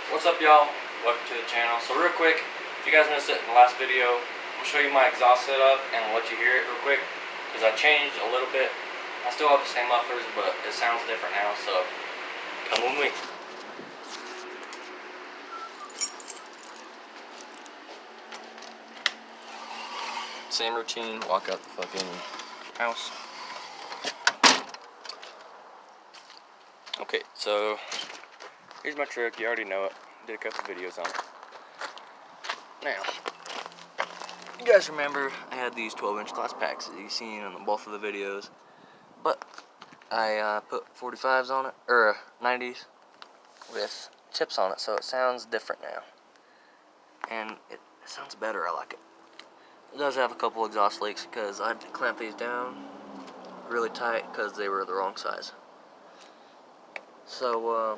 What's up, y'all? Welcome to the channel. So real quick, if you guys missed it in the last video, I'm going to show you my exhaust setup and let you hear it real quick, because I changed a little bit. I still have the same mufflers, but it sounds different now, so come with me. Same routine, walk out the fucking house. Okay, so here's my truck. You already know it. Did a couple videos on it. Now, you guys remember I had these 12-inch glass packs that you've seen in both of the videos, but I put 45s on it, or 90s with chips on it, so it sounds different now. And it sounds better, I like it. It does have a couple exhaust leaks because I had to clamp these down really tight because they were the wrong size. So,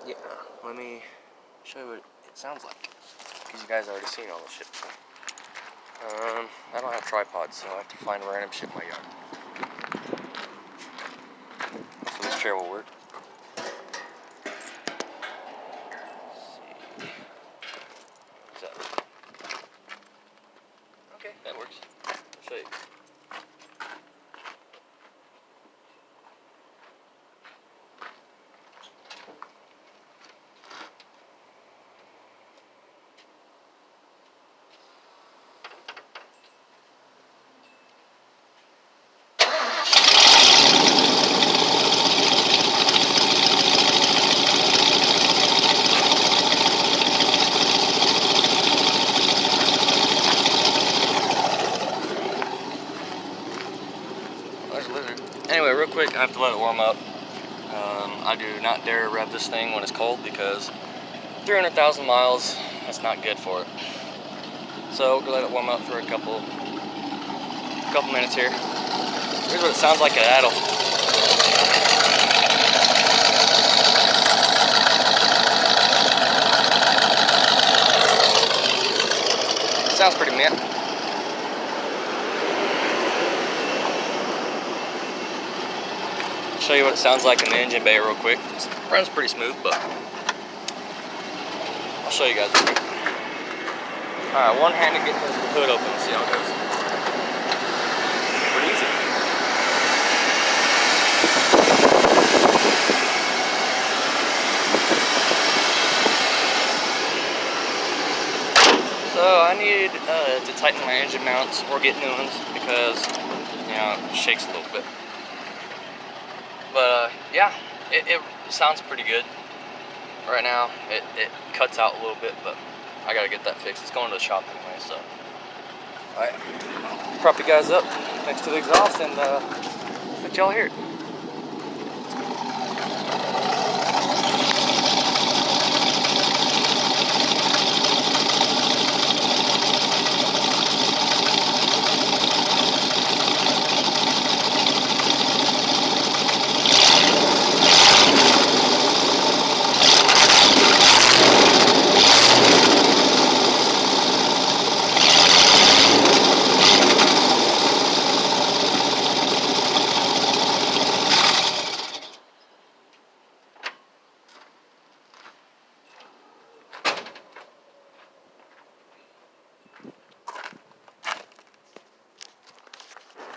yeah, let me show you what it sounds like, because you guys already seen all this shit before. I don't have tripods, so I have to find random shit in my yard. So this chair will work. Let's see. Is that right? Okay, that works. I'll show you. There's a lizard. Anyway, real quick, I have to let it warm up. I do not dare rev this thing when it's cold because 300,000 miles, that's not good for it. So we'll let it warm up for a couple minutes here. Here's what it sounds like at idle. Sounds pretty mint. Show you what it sounds like in the engine bay real quick. It runs pretty smooth, but I'll show you guys real quick. Alright, one hand to get the hood open and see how it goes. Pretty easy. So I need to tighten my engine mounts or get new ones because, you know, it shakes a little bit. But yeah, it sounds pretty good. Right now, it cuts out a little bit, but I gotta get that fixed. It's going to the shop anyway, so. Alright, prop you guys up next to the exhaust and let y'all hear it.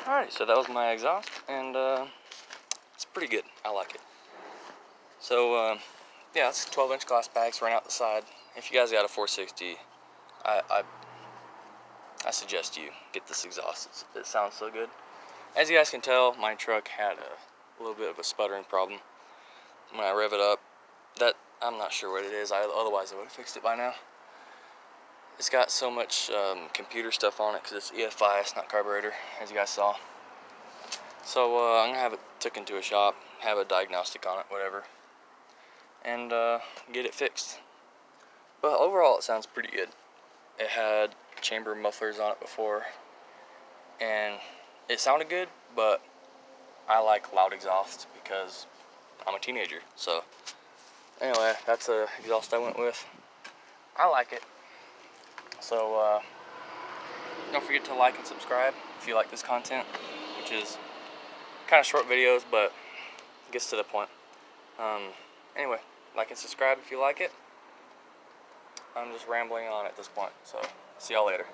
Alright, so that was my exhaust, and it's pretty good. I like it. So, yeah, it's 12-inch glass packs, ran out the side. If you guys got a 460, I suggest you get this exhaust. It sounds so good. As you guys can tell, my truck had a little bit of a sputtering problem. When I rev it up, that I'm not sure what it is. Otherwise, I would have fixed it by now. It's got so much computer stuff on it because it's EFI, it's not carburetor, as you guys saw. So I'm gonna have it took into a shop, have a diagnostic on it, whatever, and get it fixed. But overall, it sounds pretty good. It had chamber mufflers on it before, and it sounded good, but I like loud exhaust because I'm a teenager. So anyway, that's the exhaust I went with. I like it. So don't forget to like and subscribe if you like this content, which is kind of short videos, but gets to the point. Anyway, like and subscribe if you like it. I'm just rambling on at this point. So, see y'all later.